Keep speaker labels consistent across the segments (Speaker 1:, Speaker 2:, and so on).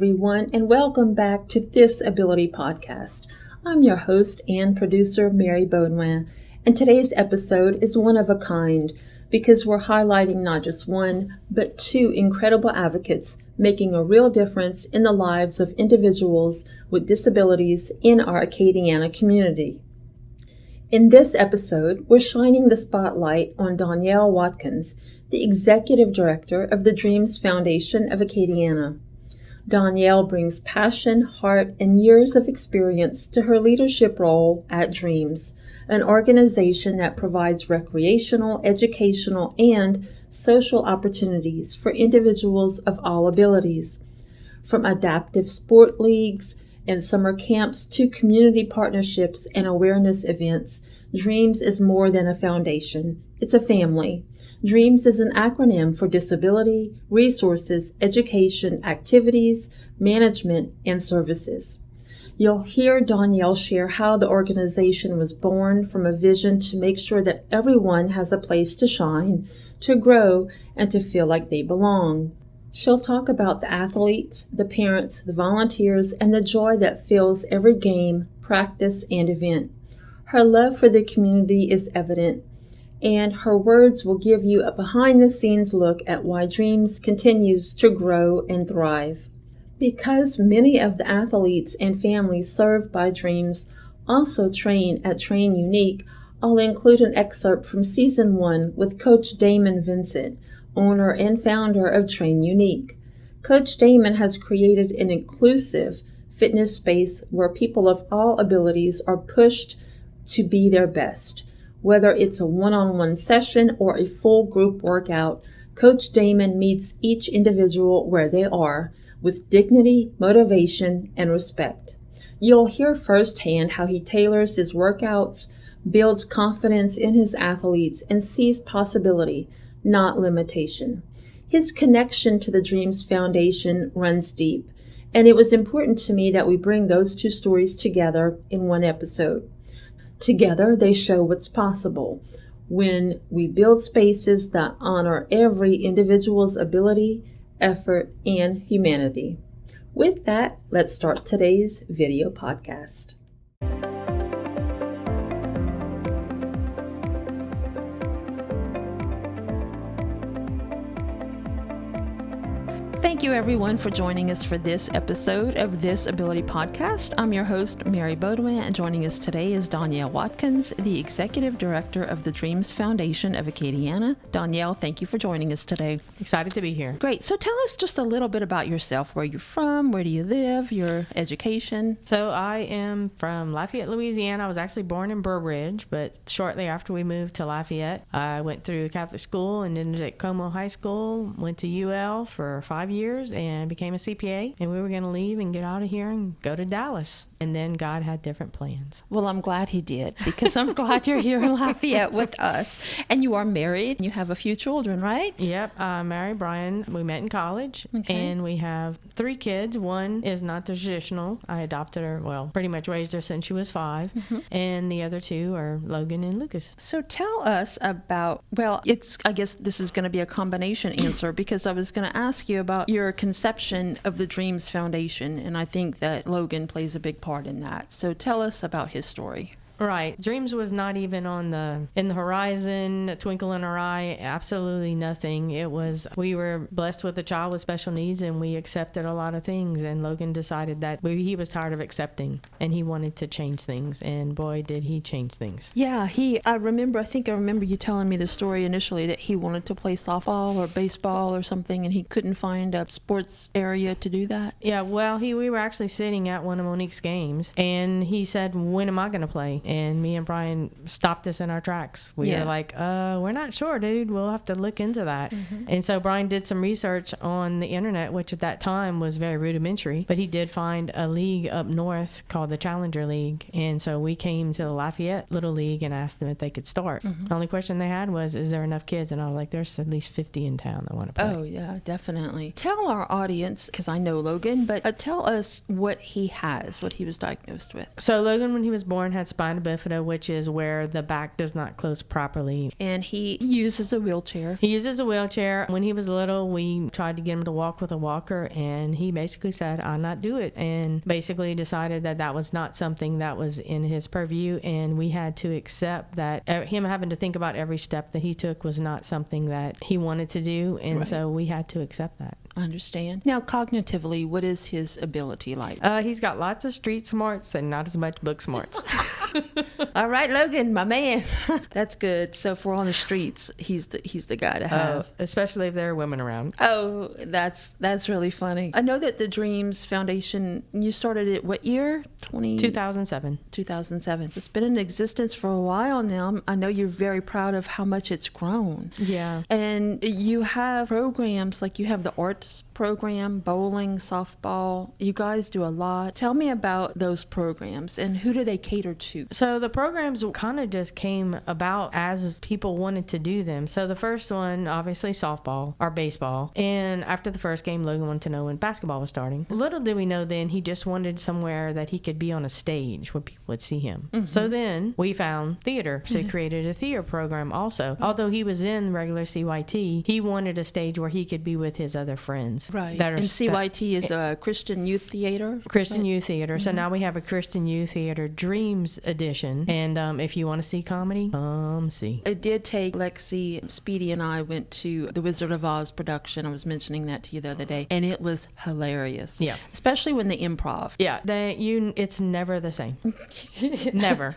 Speaker 1: Everyone, and welcome back to This Ability Podcast. I'm your host and producer, Mary Baudouin, and today's episode is one of a kind because we're highlighting not just one, but two incredible advocates making a real difference in the lives of individuals with disabilities in our Acadiana community. In this episode, we're shining the spotlight on Donielle Watkins, the Executive Director of the DREAMS Foundation of Acadiana. Donielle brings passion, heart, and years of experience to her leadership role at DREAMS, an organization that provides recreational, educational, and social opportunities for individuals of all abilities. From adaptive sport leagues and summer camps to community partnerships and awareness events, DREAMS is more than a foundation. It's a family. DREAMS is an acronym for disability, resources, education, activities, management, and services. You'll hear Donielle share how the organization was born from a vision to make sure that everyone has a place to shine, to grow, and to feel like they belong. She'll talk about the athletes, the parents, the volunteers, and the joy that fills every game, practice, and event. Her love for the community is evident, and her words will give you a behind-the-scenes look at why DREAMS continues to grow and thrive. Because many of the athletes and families served by DREAMS also train at Train Unique, I'll include an excerpt from Season 1 with Coach Damon Vincent, owner and founder of Train Unique. Coach Damon has created an inclusive fitness space where people of all abilities are pushed to be their best. Whether it's a one-on-one session or a full group workout, Coach Damon meets each individual where they are with dignity, motivation, and respect. You'll hear firsthand how he tailors his workouts, builds confidence in his athletes, and sees possibility, not limitation. His connection to the DREAMS Foundation runs deep, and it was important to me that we bring those two stories together in one episode. Together, they show what's possible when we build spaces that honor every individual's ability, effort, and humanity. With that, let's start today's video podcast. Thank you, everyone, for joining us for this episode of This Ability Podcast. I'm your host, Mary Baudouin, and joining us today is Donielle Watkins, the Executive Director of the DREAMS Foundation of Acadiana. Donielle, thank you for joining us today.
Speaker 2: Excited to be here.
Speaker 1: Great. So tell us just a little bit about yourself, where you're from, where do you live, your education.
Speaker 2: So I am from Lafayette, Louisiana. I was actually born in Burbridge, but shortly after we moved to Lafayette, I went through Catholic school and ended at Como High School, went to UL for 5 years and became a CPA, and we were going to leave and get out of here and go to Dallas, and then God had different plans.
Speaker 1: Well, I'm glad he did, because I'm glad you're here in Lafayette with us, and you are married. You have a few children, right?
Speaker 2: Yep, I married Brian. We met in college, and we have 3 kids. One is not the traditional. I adopted her, well, pretty much raised her since she was 5, and the other 2 are Logan and Lucas.
Speaker 1: So tell us about, I guess this is going to be a combination answer, because I was going to ask you about your conception of the DREAMS Foundation, and I think that Logan plays a big part in that. So tell us about his story.
Speaker 2: Right. DREAMS was not even in the horizon, a twinkle in our eye, absolutely nothing. It was, we were blessed with a child with special needs, and we accepted a lot of things, and Logan decided that he was tired of accepting, and he wanted to change things, and boy, did he change things.
Speaker 1: Yeah, I think I remember you telling me the story initially that he wanted to play softball or baseball or something, and he couldn't find a sports area to do that.
Speaker 2: Yeah, well, we were actually sitting at one of Monique's games, and he said, when am I going to play? And me and Brian stopped us in our tracks. We were like, we're not sure, dude. We'll have to look into that. And so Brian did some research on the internet, which at that time was very rudimentary, but he did find a league up north called the Challenger League. And so we came to the Lafayette Little League and asked them if they could start. The only question they had was, is there enough kids? And I was like, there's at least 50 in town that want to play.
Speaker 1: Oh, yeah, definitely. Tell our audience, because I know Logan, but tell us what he was diagnosed with.
Speaker 2: So Logan, when he was born, had spina spina bifida, which is where the back does not close properly.
Speaker 1: And he uses a wheelchair.
Speaker 2: He uses a wheelchair. When he was little, we tried to get him to walk with a walker, and he basically said, I'll not do it, and basically decided that that was not something that was in his purview, and we had to accept that him having to think about every step that he took was not something that he wanted to do, and so we had to accept that.
Speaker 1: Understand. Now, cognitively, what is his ability like?
Speaker 2: He's got lots of street smarts and not as much book smarts.
Speaker 1: All right, Logan, my man. That's good. So if we're on the streets, he's the guy to have.
Speaker 2: Especially if there are women around.
Speaker 1: Oh, that's really funny. I know that the DREAMS Foundation, you started it what year?
Speaker 2: 2007.
Speaker 1: 2007. It's been in existence for a while now. I know you're very proud of how much it's grown.
Speaker 2: Yeah.
Speaker 1: And you have programs, like you have the arts program, bowling, softball. You guys do a lot. Tell me about those programs and who do they cater to?
Speaker 2: So the programs kind of just came about as people wanted to do them. So the first one, obviously softball or baseball. And after the first game, Logan wanted to know when basketball was starting. Little did we know then, he just wanted somewhere that he could be on a stage where people would see him. Mm-hmm. So then we found theater. So he created a theater program also. Although he was in regular CYT, he wanted a stage where he could be with his other friends.
Speaker 1: Right. And CYT is a Christian Youth Theater?
Speaker 2: Christian Youth Theater. So now we have a Christian Youth Theater Dreams edition. And if you want to see comedy, see.
Speaker 1: It did take Lexi, Speedy, and I went to the Wizard of Oz production. I was mentioning that to you the other day. And it was hilarious. Yeah. Especially when they improv.
Speaker 2: Yeah. It's never the same. Never.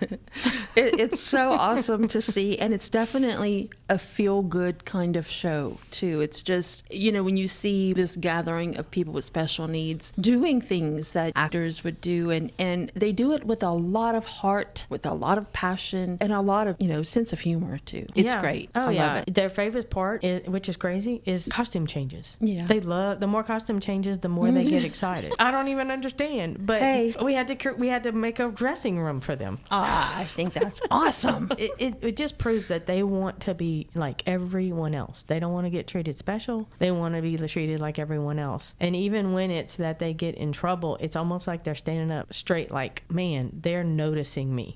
Speaker 1: It's so awesome to see. And it's definitely a feel-good kind of show, too. It's just, when you see this gathering of people with special needs doing things that actors would do, and they do it with a lot of heart, with a lot of passion, and a lot of sense of humor too. It's great. I love it.
Speaker 2: Their favorite part, which is crazy, is costume changes.
Speaker 1: Yeah,
Speaker 2: they love the more costume changes, the more they get excited. I don't even understand, but we had to make a dressing room for them.
Speaker 1: I think that's awesome.
Speaker 2: It just proves that they want to be like everyone else. They don't want to get treated special. They want to be treated like everyone else. And even when it's that they get in trouble, it's almost like they're standing up straight, like, man, they're noticing me,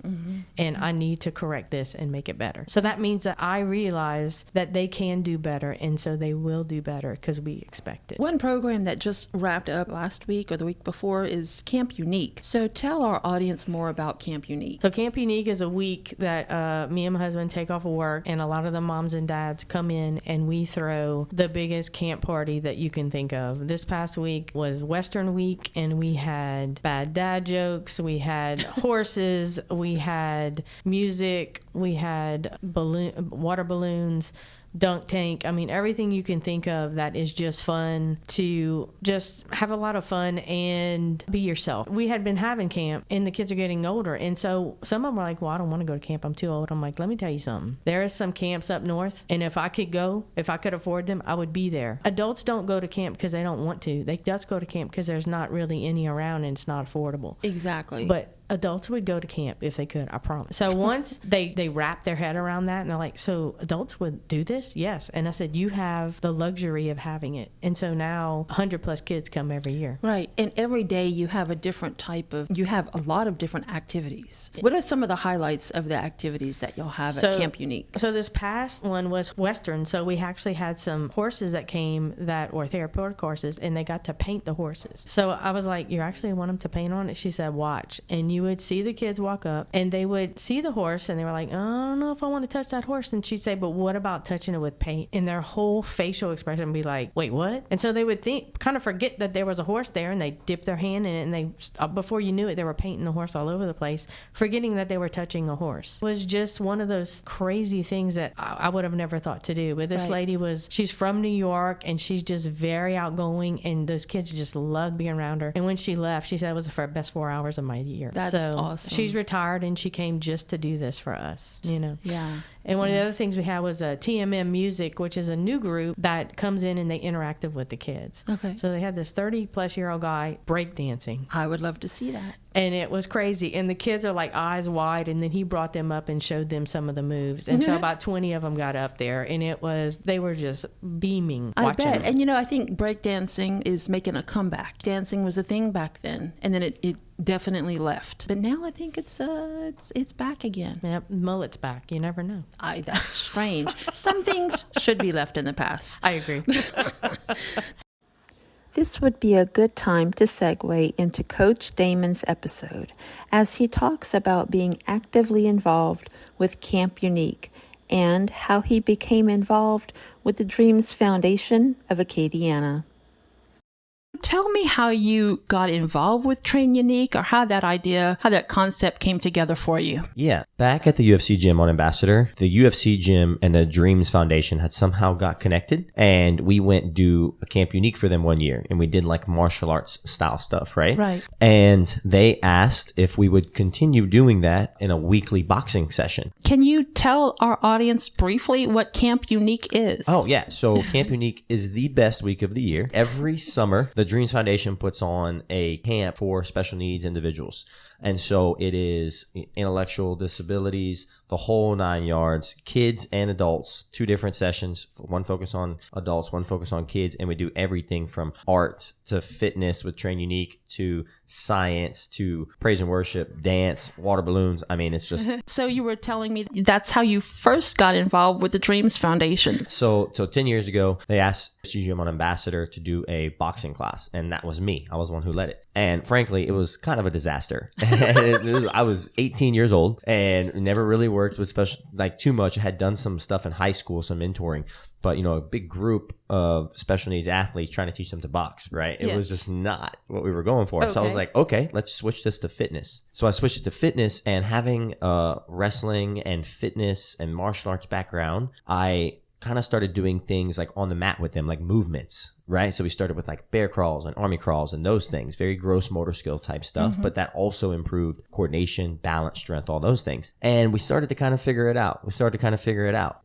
Speaker 2: and I need to correct this and make it better. So that means that I realize that they can do better, and so they will do better because we expect it.
Speaker 1: One program that just wrapped up last week or the week before is Camp Unique. So tell our audience more about Camp Unique.
Speaker 2: So Camp Unique is a week that me and my husband take off of work, and a lot of the moms and dads come in, and we throw the biggest camp party that you can think of. This past week was Western Week, and we had bad dad jokes, we had horses, we had music, we had water balloons, dunk tank. I mean, everything you can think of that is just fun, to just have a lot of fun and be yourself. We had been having camp, and the kids are getting older, and so some of them were like, well, I don't want to go to camp, I'm too old. I'm like, let me tell you something. There are some camps up north, and if I could afford them, I would be there. Adults don't go to camp because they don't want to. They just go to camp because there's not really any around and it's not affordable.
Speaker 1: Exactly.
Speaker 2: But adults would go to camp if they could, I promise. So once they wrap their head around that, and they're like, so adults would do this? Yes. And I said, you have the luxury of having it. And so now 100 plus kids come every year.
Speaker 1: Right. And every day you have you have a lot of different activities. What are some of the highlights of the activities that y'all have at Camp Unique?
Speaker 2: So this past one was Western. So we actually had some horses that came that were therapeutic horses, and they got to paint the horses. So I was like, you actually want them to paint on it? She said, watch. And you would see the kids walk up, and they would see the horse, and they were like, I don't know if I want to touch that horse. And she'd say, but what about touching it with paint? And their whole facial expression would be like, wait, what? And so they would kind of forget that there was a horse there, and they dip their hand in it, and they, before you knew it, they were painting the horse all over the place, forgetting that they were touching a horse. It was just one of those crazy things that I would have never thought to do. But this lady she's from New York, and she's just very outgoing, and those kids just loved being around her. And when she left, she said it was the best 4 hours of my year.
Speaker 1: That's awesome.
Speaker 2: She's retired, and she came just to do this for us,
Speaker 1: Yeah.
Speaker 2: And one of the other things we had was TMM Music, which is a new group that comes in and they interactive with the kids.
Speaker 1: Okay.
Speaker 2: So they had this 30-plus-year-old guy breakdancing.
Speaker 1: I would love to see that.
Speaker 2: And it was crazy. And the kids are like eyes wide. And then he brought them up and showed them some of the moves. And so about 20 of them got up there. And they were just beaming watching.
Speaker 1: I bet. And I think breakdancing is making a comeback. Dancing was a thing back then. And then it definitely left. But now I think it's back again.
Speaker 2: Yep, mullet's back. You never know.
Speaker 1: That's strange. Some things should be left in the past.
Speaker 2: I agree.
Speaker 1: This would be a good time to segue into Coach Damon's episode as he talks about being actively involved with Camp Unique and how he became involved with the DREAMS Foundation of Acadiana. Tell me how you got involved with Train Unique, or how that concept came together for you.
Speaker 3: Yeah. Back at the UFC gym on Ambassador, the UFC gym and the DREAMS Foundation had somehow got connected, and we went do a Camp Unique for them one year, and we did like martial arts style stuff, right?
Speaker 1: Right.
Speaker 3: And they asked if we would continue doing that in a weekly boxing session.
Speaker 1: Can you tell our audience briefly what Camp Unique is?
Speaker 3: Oh, yeah. So Camp Unique is the best week of the year. Every summer, the DREAMS Foundation puts on a camp for special needs individuals. And so it is intellectual disabilities, the whole 9 yards, kids and adults, 2 different sessions, one focus on adults, one focus on kids. And we do everything from art to fitness with Train Unique to science to praise and worship, dance, water balloons. I mean, it's just...
Speaker 1: So you were telling me that's how you first got involved with the DREAMS Foundation.
Speaker 3: So 10 years ago, they asked CGM on Ambassador to do a boxing class. And that was me. I was the one who led it. And frankly, it was kind of a disaster. I was 18 years old and never really worked with too much. I had done some stuff in high school, some mentoring, but a big group of special needs athletes trying to teach them to box, right? It was just not what we were going for. Okay. So I was like, okay, let's switch this to fitness. So I switched it to fitness, and having wrestling and fitness and martial arts background, I kind of started doing things like on the mat with them, like movements, right? So we started with like bear crawls and army crawls and those things, very gross motor skill type stuff, but that also improved coordination, balance, strength, all those things. And we started to kind of figure it out.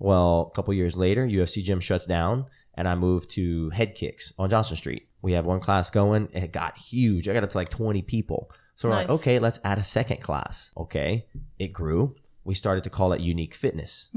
Speaker 3: Well, a couple years later, UFC gym shuts down, and I moved to head kicks on Johnson Street. We have one class going, and it got huge. I got up to like 20 people. So we're like, okay, let's add a second class. Okay, it grew. We started to call it Unique Fitness.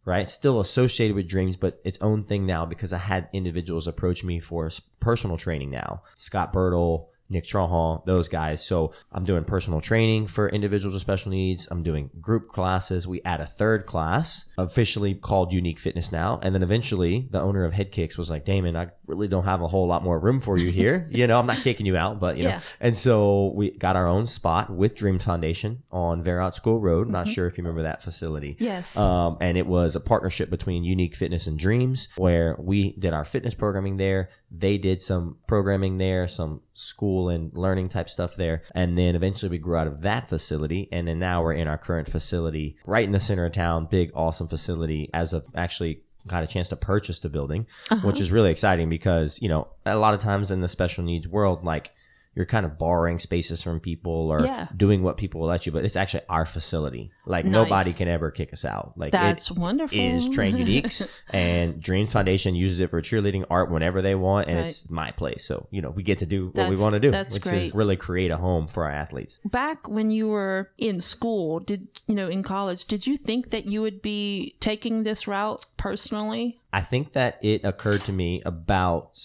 Speaker 3: Right? Still associated with DREAMS, but its own thing now, because I had individuals approach me for personal training now. Scott Bertle, Nick Trahan, those guys. So I'm doing personal training for individuals with special needs. I'm doing group classes. We add a third class, officially called Unique Fitness now. And then eventually the owner of Head Kicks was like, Damon, I really don't have a whole lot more room for you here. I'm not kicking you out, but know. And so we got our own spot with DREAMS Foundation on Verot School Road. Not sure if you remember that facility.
Speaker 1: Yes.
Speaker 3: And it was a partnership between Unique Fitness and DREAMS, where we did our fitness programming there. They did some programming there, some school and learning type stuff there. And then eventually we grew out of that facility. And then now we're in our current facility right in the center of town, big, awesome facility, as of actually got a chance to purchase the building, which is really exciting because, a lot of times in the special needs world, like, you're kind of borrowing spaces from people or doing what people will let you, but it's actually our facility. Like nobody can ever kick us out. Like
Speaker 1: that's wonderful.
Speaker 3: Is Train Unique's, and DREAMS Foundation uses it for cheerleading, art whenever they want, and it's my place. So we get to do what we want to do, which is really create a home for our athletes.
Speaker 1: Back when you were in school, in college, did you think that you would be taking this route personally?
Speaker 3: I think that it occurred to me about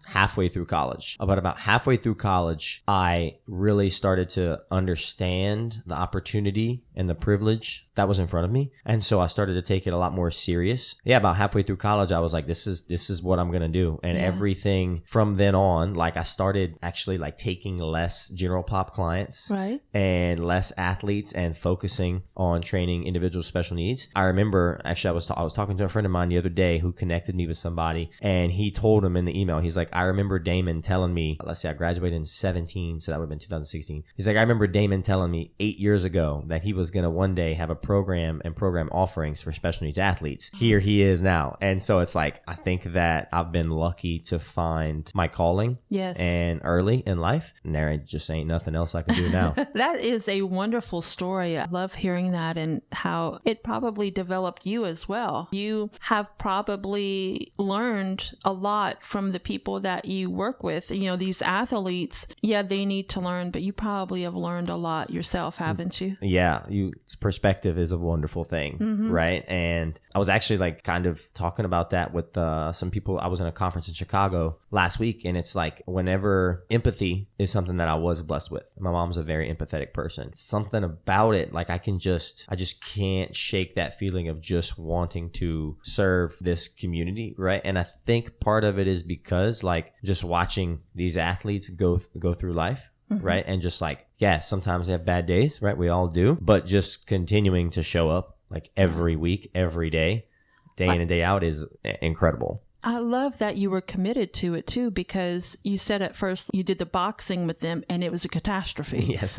Speaker 3: halfway through college. About halfway through college, I really started to understand the opportunity and the privilege that was in front of me. And so I started to take it a lot more serious. Yeah, about halfway through college, I was like, this is what I'm going to do. And everything from then on, like I started actually like taking less general pop clients and less athletes and focusing on training individuals with special needs. I remember actually I was talking to a friend of mine the other day who connected me with somebody, and he told him in the email, he's like, I remember Damon telling me, let's say I graduated in 17, so that would have been 2016. He's like, I remember Damon telling me 8 years ago that he was was going to one day have a program and program offerings for special needs athletes. Here he is now. And so it's like, I think that I've been lucky to find my calling.
Speaker 1: Yes.
Speaker 3: And early in life, and there just ain't nothing else I can do now.
Speaker 1: That is a wonderful story. I love hearing that and how it probably developed you as well. You have probably learned a lot from the people that you work with. You know, these athletes, yeah, they need to learn, but you probably have learned a lot yourself, haven't you?
Speaker 3: Yeah, perspective is a wonderful thing, right? And I was actually like kind of talking about that with some people. I was in a conference in Chicago last week, and it's like whenever empathy is something that I was blessed with. My mom's a very empathetic person. Something about it, like I just can't shake that feeling of just wanting to serve this community, right? And I think part of it is because like just watching these athletes go through life, right? And just like, yeah, sometimes they have bad days, right? We all do, but just continuing to show up like every week, every day, day in and day out is incredible.
Speaker 1: I love that you were committed to it too, because you said at first you did the boxing with them and it was a catastrophe.
Speaker 3: Yes.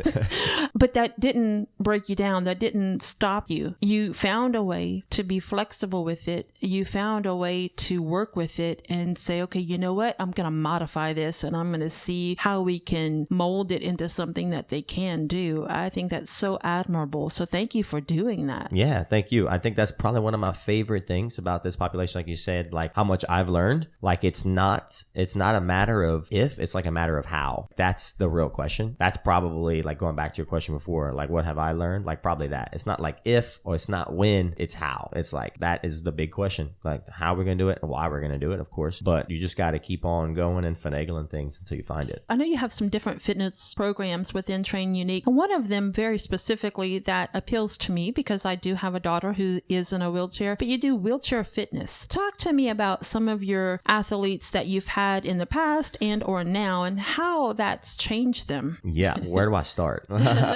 Speaker 1: But that didn't break you down. That didn't stop you. You found a way to be flexible with it. You found a way to work with it and say, okay, you know what? I'm going to modify this and I'm going to see how we can mold it into something that they can do. I think that's so admirable. So thank you for doing that.
Speaker 3: Yeah, thank you. I think that's probably one of my favorite things about this population. Like you said, like how much I've learned, like it's not a matter of if, it's like a matter of how. That's the real question. That's probably like going back to your question before, like what have I learned? Like probably that. It's not like if, or it's not when, it's how. It's like that is the big question. Like how we're going to do it and why we're going to do it, of course. But you just got to keep on going and finagling things until you find it.
Speaker 1: I know you have some different fitness programs within Train Unique. And one of them very specifically that appeals to me because I do have a daughter who is in a wheelchair, but you do wheelchair fitness. Talk to me about some of your athletes that you've had in the past and or now and how that's changed them.
Speaker 3: Yeah, where do I start?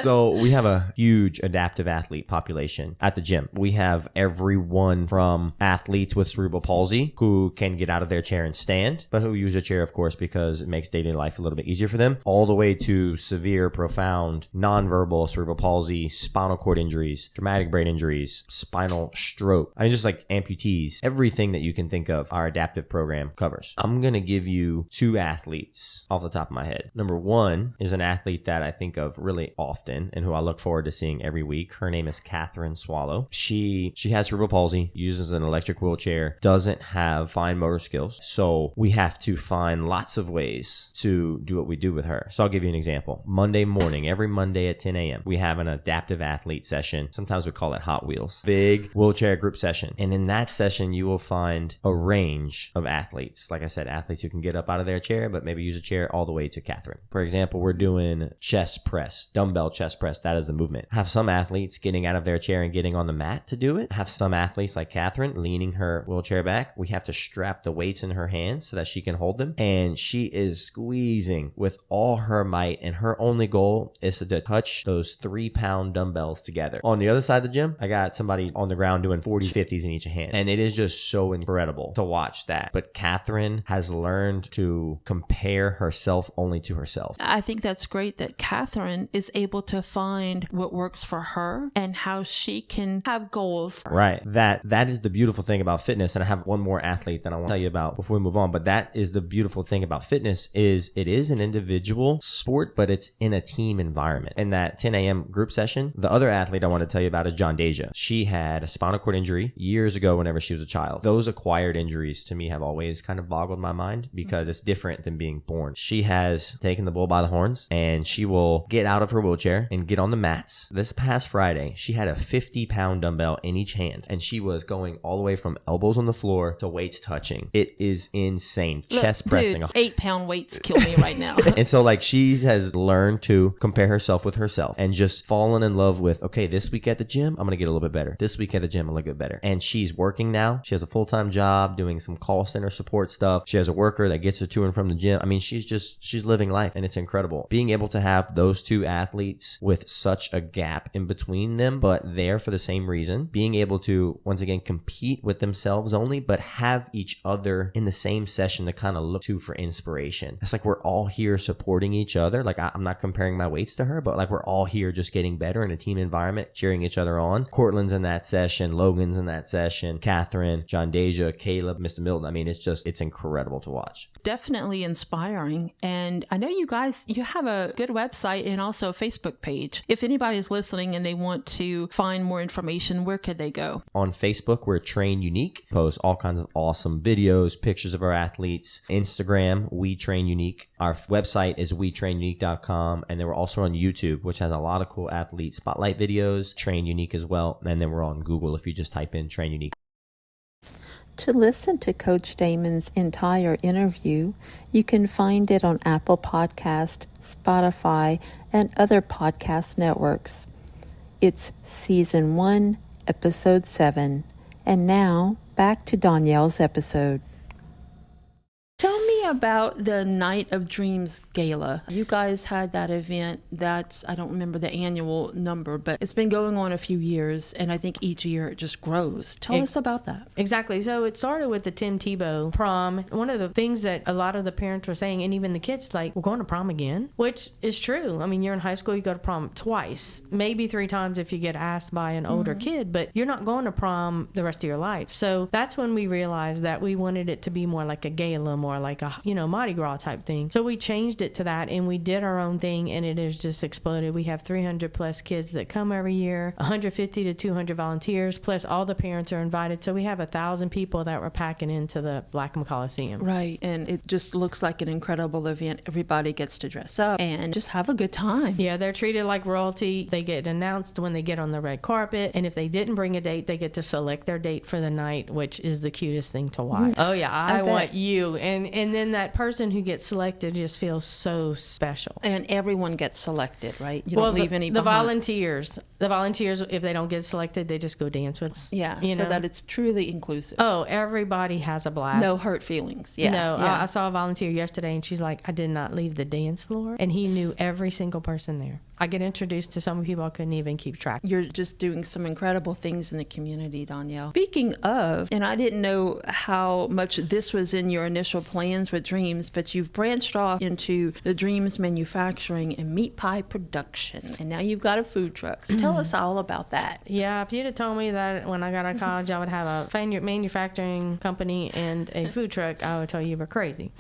Speaker 3: So we have a huge adaptive athlete population at the gym. We have everyone from athletes with cerebral palsy who can get out of their chair and stand, but who use a chair, of course, because it makes daily life a little bit easier for them, all the way to severe, profound, nonverbal cerebral palsy, spinal cord injuries, traumatic brain injuries, spinal stroke. I mean, just like amputees, everything that you can think of, our adaptive program covers. I'm going to give you two athletes off the top of my head. Number one is an athlete that I think of really often and who I look forward to seeing every week. Her name is Catherine Swallow. She has cerebral palsy, uses an electric wheelchair, doesn't have fine motor skills. So we have to find lots of ways to do what we do with her. So I'll give you an example. Monday morning, every Monday at 10 a.m., we have an adaptive athlete session. Sometimes we call it Hot Wheels. Big wheelchair group session. And in that session, you will find a range of athletes. Like I said, athletes who can get up out of their chair, but maybe use a chair, all the way to Catherine. For example, we're doing chest press, dumbbell chest press. That is the movement. Have some athletes getting out of their chair and getting on the mat to do it. Have some athletes like Catherine leaning her wheelchair back. We have to strap the weights in her hands so that she can hold them. And she is squeezing with all her might. And her only goal is to touch those 3-pound dumbbells together. On the other side of the gym, I got somebody on the ground doing 40, 50s in each hand. And it is just so incredible to watch that. But Catherine has learned to compare herself only to herself.
Speaker 1: I think that's great that Catherine is able to find what works for her and how she can have goals.
Speaker 3: Right. That is the beautiful thing about fitness. And I have one more athlete that I want to tell you about before we move on. But that is the beautiful thing about fitness is it is an individual sport, but it's in a team environment. In that 10 a.m. group session, the other athlete I want to tell you about is John Deja. She had a spinal cord injury years ago whenever she was a child. Those acquired injuries to me have always kind of boggled my mind because it's different than being born. She has taken the bull by the horns and she will get out of her wheelchair and get on the mats. This past Friday, she had a 50-pound dumbbell in each hand and she was going all the way from elbows on the floor to weights touching. It is insane.
Speaker 1: Look,
Speaker 3: chest pressing.
Speaker 1: Dude, 8-pound weights kill me right now.
Speaker 3: And so like she has learned to compare herself with herself and just fallen in love with, okay, this week at the gym, I'm going to get a little bit better. This week at the gym, I'm going to get better. And she's working now. She has a full-time job doing some call center support stuff. She has a worker that gets her to and from the gym. I mean, she's living life, and it's incredible. Being able to have those two athletes with such a gap in between them, but there for the same reason, being able to, once again, compete with themselves only, but have each other in the same session to kind of look to for inspiration. It's like we're all here supporting each other. Like I'm not comparing my weights to her, but like we're all here just getting better in a team environment, cheering each other on. Cortland's in that session, Logan's in that session, Catherine, John Deja, Caleb, Mr. Milton. I mean, it's incredible to watch.
Speaker 1: Definitely inspiring. And I know you guys, you have a good website and also a Facebook page. If anybody's listening and they want to find more information, where could they go?
Speaker 3: On Facebook, we're Train Unique. Post all kinds of awesome videos, pictures of our athletes. Instagram, We Train Unique. Our website is wetrainunique.com. And then we're also on YouTube, which has a lot of cool athlete spotlight videos, Train Unique as well. And then we're on Google if you just type in Train Unique.
Speaker 1: To listen to Coach Damon's entire interview, you can find it on Apple Podcast, Spotify, and other podcast networks. It's Season 1, Episode 7. And now, back to Donielle's episode. Tell me about the Night of Dreams Gala. You guys had that event. I don't remember the annual number, but it's been going on a few years, and I think each year it just grows. Tell us about that.
Speaker 2: Exactly. So it started with the Tim Tebow prom. One of the things that a lot of the parents were saying, and even the kids, like, we're going to prom again, which is true. I mean, you're in high school, you go to prom twice, maybe 3 times if you get asked by an older kid, but you're not going to prom the rest of your life. So that's when we realized that we wanted it to be more like a gala, more like a, Mardi Gras type thing. So we changed it to that, and we did our own thing, and it has just exploded. We have 300 plus kids that come every year, 150 to 200 volunteers, plus all the parents are invited. So we have 1,000 people that we're packing into the Blackham Coliseum.
Speaker 1: Right, and it just looks like an incredible event. Everybody gets to dress up and just have a good time.
Speaker 2: Yeah, they're treated like royalty. They get announced when they get on the red carpet, and if they didn't bring a date, they get to select their date for the night, which is the cutest thing to watch. Oh yeah, I want you. And then that person who gets selected just feels so special.
Speaker 1: And everyone gets selected, right? You don't leave any
Speaker 2: behind. The volunteers, if they don't get selected, they just go dance with us.
Speaker 1: Yeah, so that it's truly inclusive.
Speaker 2: Oh, everybody has a blast.
Speaker 1: No hurt feelings. Yeah.
Speaker 2: No, I saw a volunteer yesterday, and she's like, I did not leave the dance floor, and he knew every single person there. I get introduced to some people I couldn't even keep track.
Speaker 1: You're just doing some incredible things in the community, Donielle. Speaking of, and I didn't know how much this was in your initial plans with Dreams, but you've branched off into the Dreams manufacturing and meat pie production, and now you've got a food truck. So tell us all about that.
Speaker 2: Yeah, if you'd have told me that when I got out of college I would have a manufacturing company and a food truck, I would tell you we're crazy.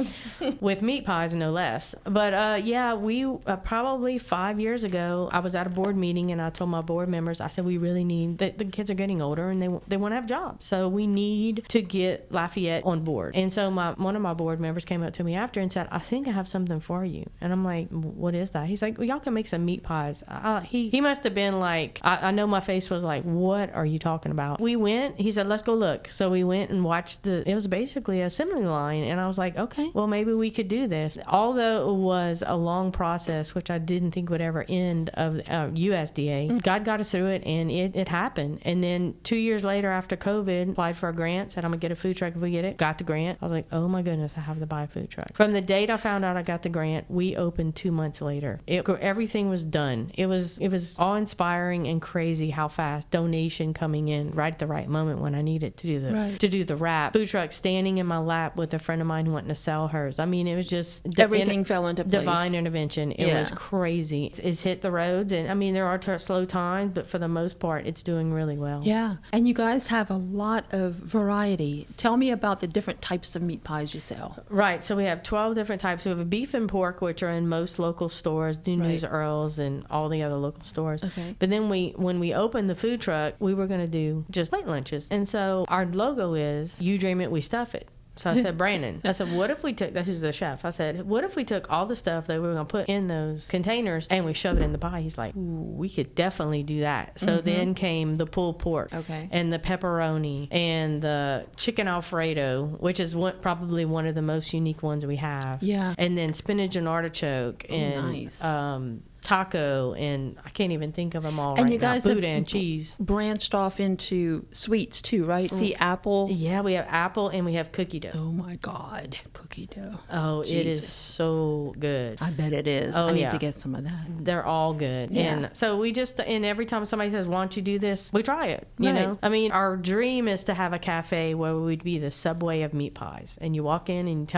Speaker 2: With meat pies, no less. But we probably 5 years ago, I was at a board meeting, and I told my board members, I said, we really need, the kids are getting older and they want to have jobs. So we need to get Lafayette on board. And so one of my board members came up to me after and said, I think I have something for you. And I'm like, what is that? He's like, well, y'all can make some meat pies. He must have been like, I know my face was like, what are you talking about? We went, he said, let's go look. So we went and watched it was basically a assembly line. And I was like, okay, well, maybe we could do this. Although it was a long process, which I didn't think would ever end of USDA, God got us through it, and it happened. And then 2 years later, after COVID, applied for a grant, said I'm gonna get a food truck if we get it. Got the grant. I was like, oh my goodness, I have to buy a food truck. From the date I found out I got the grant, we opened 2 months later. Everything was done. It was awe-inspiring and crazy how fast donation coming in right at the right moment when I needed to do the wrap. Food truck standing in my lap with a friend of mine who wanted to sell hers. I mean, it was just
Speaker 1: everything fell into place.
Speaker 2: Divine intervention. It was crazy. It's hit the roads, and I mean, there are slow times, but for the most part, it's doing really well.
Speaker 1: Yeah, and you guys have a lot of variety. Tell me about the different types of meat pies you sell.
Speaker 2: Right, so we have 12 different types. We have a beef and pork, which are in most local stores, New News, Earl's, and all the other local stores. Okay. But then when we opened the food truck, we were going to do just late lunches. And so our logo is, you dream it, we stuff it. So I said, Brandon, I said, what if we took, who's the chef, I said, what if we took all the stuff that we were going to put in those containers and we shove it in the pie? He's like, ooh, we could definitely do that. So then came the pulled pork and the pepperoni and the chicken Alfredo, which is probably one of the most unique ones we have. Yeah. And then spinach and artichoke and taco, and I can't even think of them all
Speaker 1: and
Speaker 2: right
Speaker 1: you guys
Speaker 2: now.
Speaker 1: have
Speaker 2: Buddha and cheese.
Speaker 1: branched off into sweets too, right? See, apple.
Speaker 2: Yeah, we have apple and we have cookie dough.
Speaker 1: Oh my God, cookie dough.
Speaker 2: Oh,
Speaker 1: Jesus.
Speaker 2: it is so good.
Speaker 1: I bet it is.
Speaker 2: Oh,
Speaker 1: I need
Speaker 2: yeah.
Speaker 1: to get some of that.
Speaker 2: They're all good.
Speaker 1: Yeah.
Speaker 2: And so and every time somebody says, why don't you do this? We try it, you
Speaker 1: Right.
Speaker 2: know? I mean, our dream is to have a cafe where we'd be the Subway of meat pies. And you walk in and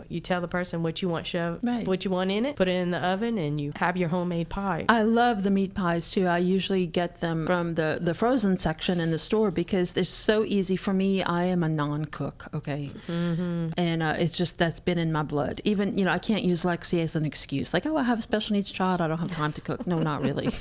Speaker 2: you tell the person what you want
Speaker 1: Right.
Speaker 2: what you want in it, put it in the oven, and you have your homemade pie.
Speaker 1: I love the meat pies too. I usually get them from the frozen section in the store because they're so easy for me. I am a non-cook, okay? Mm-hmm. And it's just, that's been in my blood. Even, I can't use Lexi as an excuse. Like, oh, I have a special needs child. I don't have time to cook. No, not really.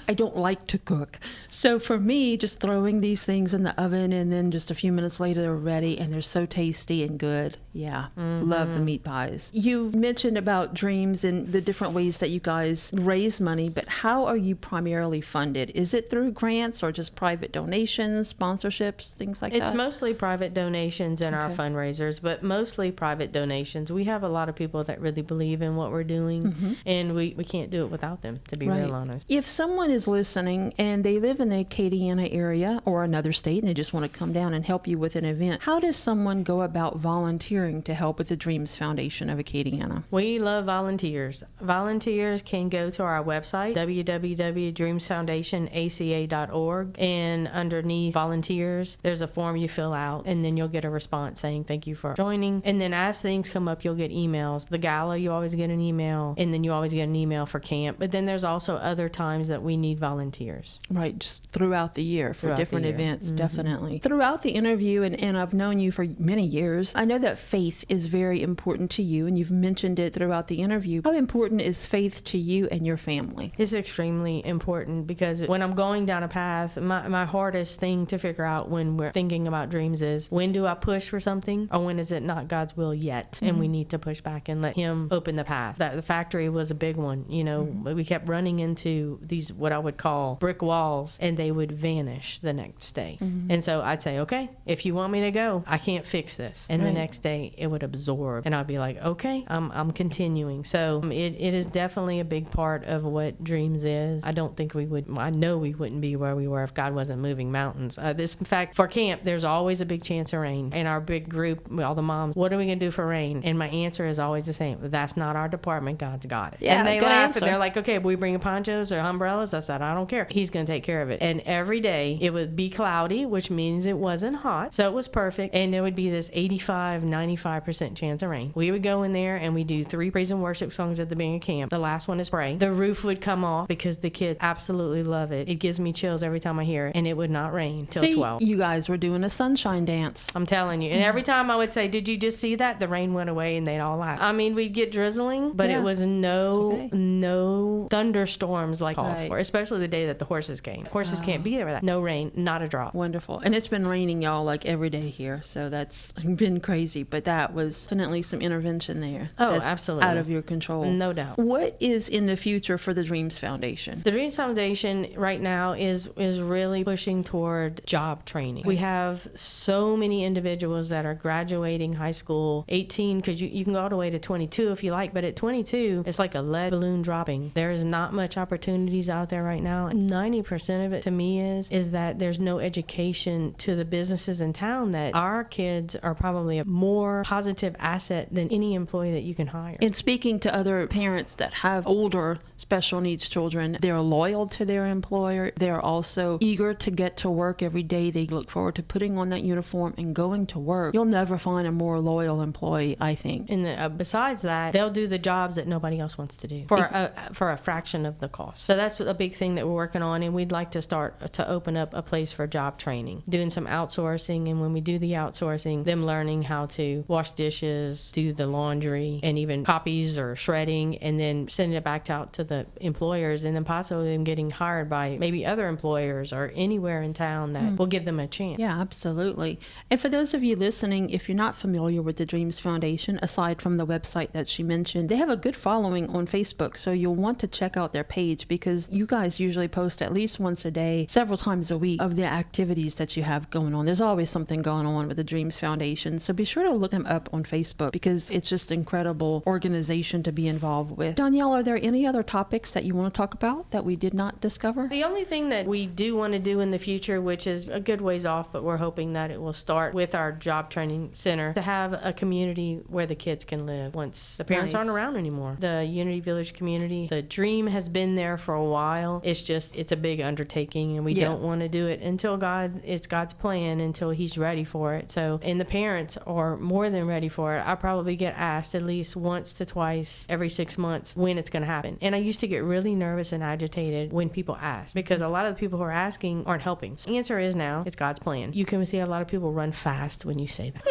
Speaker 1: I don't like to cook. So for me, just throwing these things in the oven and then just a few minutes later they're ready and they're so tasty and good. Yeah, love the meat pies. You mentioned about Dreams and the different ways that you guys raise money, but how are you primarily funded? Is it through grants or just private donations, sponsorships, things like that?
Speaker 2: It's mostly private donations in our fundraisers, but mostly private donations. We have a lot of people that really believe in what we're doing, and we can't do it without them, to be real honest.
Speaker 1: If someone is listening and they live in the Acadiana area or another state and they just want to come down and help you with an event, how does someone go about volunteering to help with the DREAMS Foundation of Acadiana?
Speaker 2: We love volunteers. Volunteers can go to our website, www.dreamsfoundationaca.org, and underneath volunteers, there's a form you fill out, and then you'll get a response saying thank you for joining. And then as things come up, you'll get emails. The gala, you always get an email, and then you always get an email for camp. But then there's also other times that we need volunteers.
Speaker 1: Right, just throughout the year for different events, definitely. Throughout the interview, and I've known you for many years, I know that faith is very important to you, and you've mentioned it throughout the interview. How important is faith to you and your family?
Speaker 2: It's extremely important because when I'm going down a path, my hardest thing to figure out when we're thinking about dreams is, when do I push for something, or when is it not God's will yet, and we need to push back and let Him open the path. The factory was a big one. We kept running into these, what I would call brick walls, and they would vanish the next day. And so I'd say, okay, if you want me to go, I can't fix this. And the next day it would absorb, and I'd be like, okay, I'm continuing. So it is definitely a big part of what Dreams is. I know we wouldn't be where we were if God wasn't moving mountains. In fact, for camp, there's always a big chance of rain. In our big group, all the moms, what are we going to do for rain? And my answer is always the same. That's not our department. God's got it.
Speaker 1: Yeah,
Speaker 2: and they
Speaker 1: good
Speaker 2: laugh,
Speaker 1: answer.
Speaker 2: and they're like, okay, we bring ponchos or umbrellas? I said, I don't care. He's going to take care of it. And every day it would be cloudy, which means it wasn't hot. So it was perfect. And there would be this 85, 95% chance of rain. We would go in there and we do 3 praise and worship songs at the beginning of camp. The last one is pray. The roof would come off because the kids absolutely love it. It gives me chills every time I hear it. And it would not rain till 12.
Speaker 1: You guys were doing a sunshine dance.
Speaker 2: I'm telling you. And every time I would say, did you just see that? The rain went away and they'd all laugh. I mean, we'd get drizzling, but it was no thunderstorms like called for, especially the day that the horses came. Horses can't be there with that. No rain, not a drop.
Speaker 1: Wonderful. And it's been raining, y'all, like every day here. So that's been crazy. But that was definitely some intervention there.
Speaker 2: Oh,
Speaker 1: that's
Speaker 2: absolutely.
Speaker 1: out of your control.
Speaker 2: No doubt.
Speaker 1: What is in the future for the DREAMS Foundation?
Speaker 2: The DREAMS Foundation right now is really pushing toward job training. We have so many individuals that are graduating high school, 18, because you can go all the way to 22 if you like, but at 22, it's like a lead balloon dropping. There is not much opportunities out there right now. 90% of it to me is that there's no education to the businesses in town, that our kids are probably a more positive asset than any employee that you can hire.
Speaker 1: And speaking to other parents that have older special needs children, they're loyal to their employer. They're also eager to get to work every day. They look forward to putting on that uniform and going to work. You'll never find a more loyal employee, I think.
Speaker 2: And besides that, they'll do the jobs that nobody else wants to do for a fraction of the cost. So that's a big thing that we're working on, and we'd like to start to open up a place for job training, doing some outsourcing. And when we do the outsourcing, them learning how to wash dishes, do the laundry, and even copies or shredding, and then sending it back out to the employers, and then possibly them getting hired by maybe other employers or anywhere in town that will give them a chance.
Speaker 1: Yeah, absolutely. And for those of you listening, if you're not familiar with the DREAMS Foundation, aside from the website that she mentioned, they have a good following on Facebook, so you'll want to to check out their page because you guys usually post at least once a day, several times a week of the activities that you have going on. There's always something going on with the DREAMS Foundation. So be sure to look them up on Facebook because it's just an incredible organization to be involved with. Donielle, are there any other topics that you want to talk about that we did not discover?
Speaker 2: The only thing that we do want to do in the future, which is a good ways off, but we're hoping that it will start with our job training center, to have a community where the kids can live once the parents aren't around anymore. The Unity Village community, the dream has been there for a while. It's a big undertaking, and we don't want to do it until it's God's plan, until He's ready for it. So, and the parents are more than ready for it. I probably get asked at least once to twice every 6 months when it's going to happen. And I used to get really nervous and agitated when people ask, because a lot of the people who are asking aren't helping. So the answer is now, it's God's plan. You can see a lot of people run fast when you say that.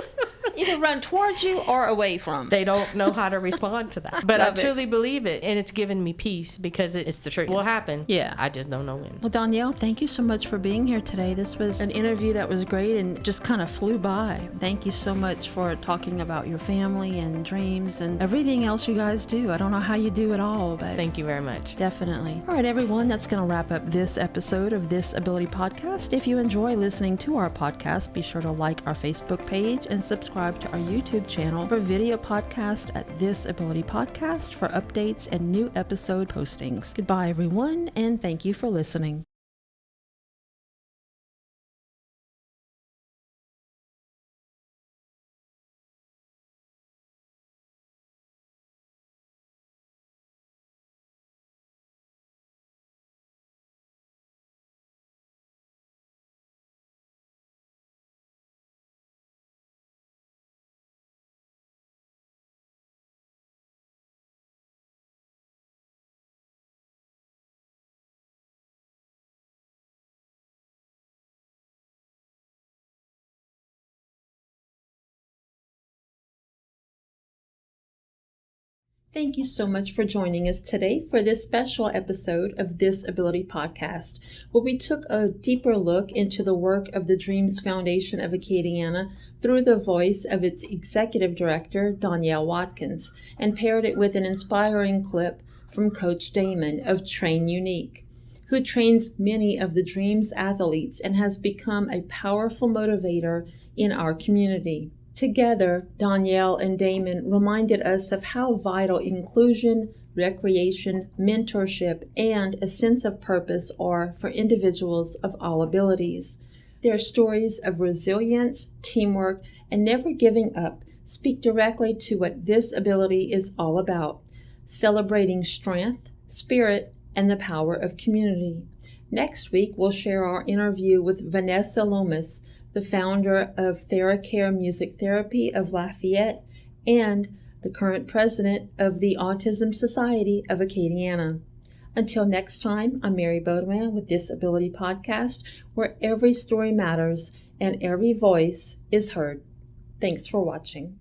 Speaker 1: Either run towards you or away from.
Speaker 2: They don't know how to respond to that. But I truly believe it, and it's given me peace because it's the truth. It will happen.
Speaker 1: Yeah.
Speaker 2: I just don't know when.
Speaker 1: Well, Donielle, thank you so much for being here today. This was an interview that was great and just kind of flew by. Thank you so much for talking about your family and dreams and everything else you guys do. I don't know how you do it all, but
Speaker 2: thank you very much.
Speaker 1: Definitely. All right, everyone, that's going to wrap up this episode of This Ability Podcast. If you enjoy listening to our podcast, be sure to like our Facebook page and subscribe to our YouTube channel for video podcast at This Ability Podcast for updates and new episode postings. Goodbye, everyone, and thank you for listening. Thank you so much for joining us today for this special episode of This Ability Podcast, where we took a deeper look into the work of the DREAMS Foundation of Acadiana through the voice of its executive director, Donielle Watkins, and paired it with an inspiring clip from Coach Damon of Train Unique, who trains many of the DREAMS athletes and has become a powerful motivator in our community. Together, Donielle and Damon reminded us of how vital inclusion, recreation, mentorship, and a sense of purpose are for individuals of all abilities. Their stories of resilience, teamwork, and never giving up speak directly to what this ability is all about, celebrating strength, spirit, and the power of community. Next week, we'll share our interview with Vanessa Lomas, the founder of TheraCare Music Therapy of Lafayette and the current president of the Autism Society of Acadiana. Until next time, I'm Mary Baudouin with This Ability Podcast, where every story matters and every voice is heard. Thanks for watching.